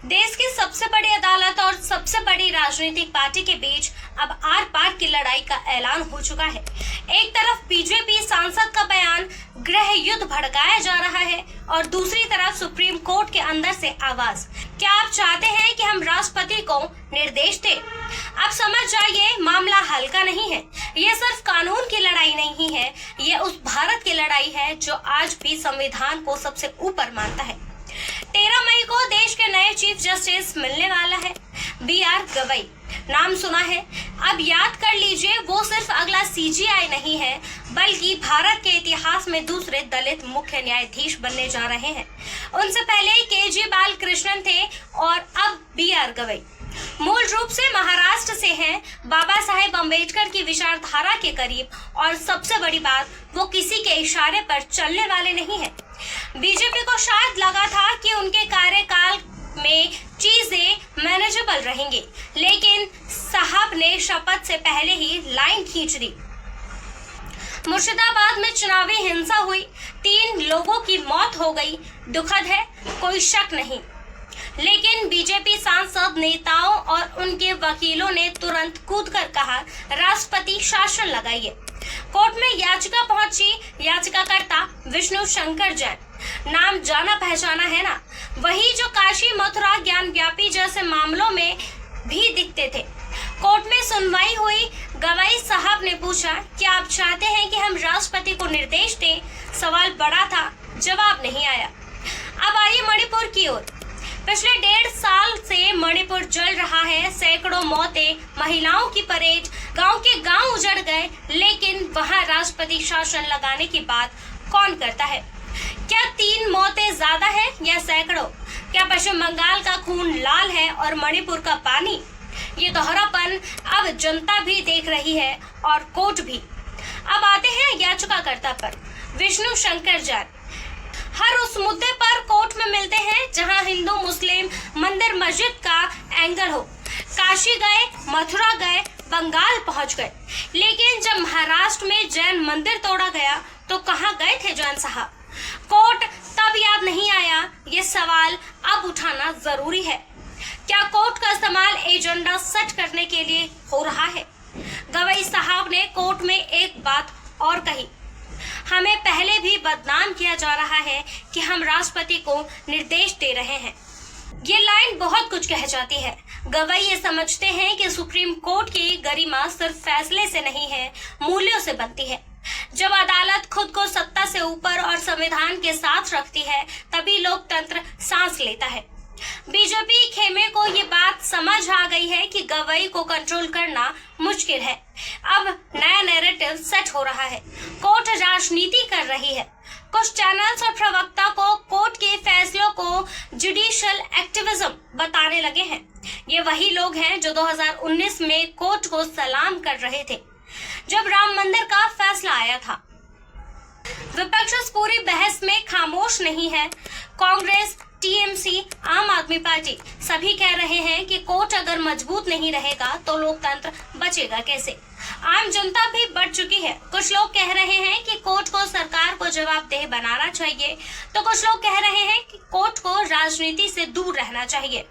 देश की सबसे बड़ी अदालत और सबसे बड़ी राजनीतिक पार्टी के बीच अब आर पार की लड़ाई का ऐलान हो चुका है। एक तरफ बीजेपी सांसद का बयान गृह युद्ध भड़काया जा रहा है और दूसरी तरफ सुप्रीम कोर्ट के अंदर से आवाज, क्या आप चाहते हैं कि हम राष्ट्रपति को निर्देश दें? अब समझ जाइए, मामला हल्का नहीं है। ये सिर्फ कानून की लड़ाई नहीं है, ये उस भारत की लड़ाई है जो आज भी संविधान को सबसे ऊपर मानता है। 13 मई को देश के नए चीफ जस्टिस मिलने वाला है। BR गवई नाम सुना है? अब याद कर लीजिए, वो सिर्फ अगला CJI नहीं है, बल्कि भारत के इतिहास में दूसरे दलित मुख्य न्यायाधीश बनने जा रहे हैं। उनसे पहले KG बालकृष्णन थे और अब BR गवई मूल रूप से महाराष्ट्र से हैं, बाबा साहेब अम्बेडकर की विचारधारा के करीब, और सबसे बड़ी बात, वो किसी के इशारे पर चलने वाले नहीं है। बीजेपी को शायद लगा था कि उनके कार्यकाल में चीजें मैनेजेबल रहेंगी, लेकिन साहब ने शपथ से पहले ही लाइन खींच दी। मुर्शिदाबाद में चुनावी हिंसा हुई, 3 लोगों की मौत हो गई। दुखद है, कोई शक नहीं, लेकिन बीजेपी सांसद, नेताओं और उनके वकीलों ने तुरंत कूदकर कहा, राष्ट्रपति शासन लगाइए। कोर्ट में याचिका पहुंची। याचिकाकर्ता विष्णु शंकर जैन, नाम जाना पहचाना है ना, वही जो काशी मथुरा ज्ञान व्यापी जैसे मामलों में भी दिखते थे। कोर्ट में सुनवाई हुई। गवाई साहब ने पूछा, क्या आप चाहते हैं कि हम राष्ट्रपति को निर्देश दें? सवाल बड़ा था, जवाब नहीं आया। अब आइए मणिपुर की ओर। पिछले 1.5 साल से मणिपुर जल रहा है। सैकड़ों मौतें, महिलाओं की परेड, गांव के गांव उजड़ गए, लेकिन वहां राष्ट्रपति शासन लगाने की बात कौन करता है? क्या 3 मौतें ज्यादा है या सैकड़ों? क्या पश्चिम बंगाल का खून लाल है और मणिपुर का पानी? ये दोहरापन अब जनता भी देख रही है और कोर्ट भी। अब आते हैं याचिकाकर्ता पर, विष्णु शंकर जैन। हर उस मुद्दे पर कोर्ट में मिलते हैं जहां हिंदू मुस्लिम मंदिर मस्जिद का एंगल हो। काशी गए, मथुरा गए, बंगाल पहुंच गए, लेकिन जब महाराष्ट्र में जैन मंदिर तोड़ा गया तो कहां गए थे जैन साहब? कोर्ट तब याद नहीं आया। ये सवाल अब उठाना जरूरी है। क्या कोर्ट का इस्तेमाल एजेंडा सेट करने के लिए हो रहा है? गवई साहब ने कोर्ट में एक बात और कही, हमें पहले भी बदनाम किया जा रहा है कि हम राष्ट्रपति को निर्देश दे रहे हैं। ये लाइन बहुत कुछ कह जाती है। गवई ये समझते हैं कि सुप्रीम कोर्ट की गरिमा सिर्फ फैसले से नहीं है, मूल्यों से बनती है। जब अदालत खुद को सत्ता से ऊपर और संविधान के साथ रखती है, तभी लोकतंत्र सांस लेता है। बीजेपी खेमे को ये बात समझ आ गई है कि गवई को कंट्रोल करना मुश्किल है। अब नया नैरेटिव सेट हो रहा है। कोर्ट राजनीति कर रही है। कुछ चैनल्स और प्रवक्ता को कोर्ट के फैसलों को जुडिशियल एक्टिविज्म बताने लगे हैं। ये वही लोग हैं जो 2019 में कोर्ट को सलाम कर रहे थे जब राम मंदिर का फैसला आया था। विपक्ष इस पूरी बहस में खामोश नहीं है। कांग्रेस, TMC, आम आदमी पार्टी सभी कह रहे हैं कि कोर्ट अगर मजबूत नहीं रहेगा तो लोकतंत्र बचेगा कैसे? आम जनता भी बढ़ चुकी है। कुछ लोग कह रहे हैं कि कोर्ट को सरकार को जवाबदेह बनाना चाहिए, तो कुछ लोग कह रहे हैं कि कोर्ट को राजनीति से दूर रहना चाहिए।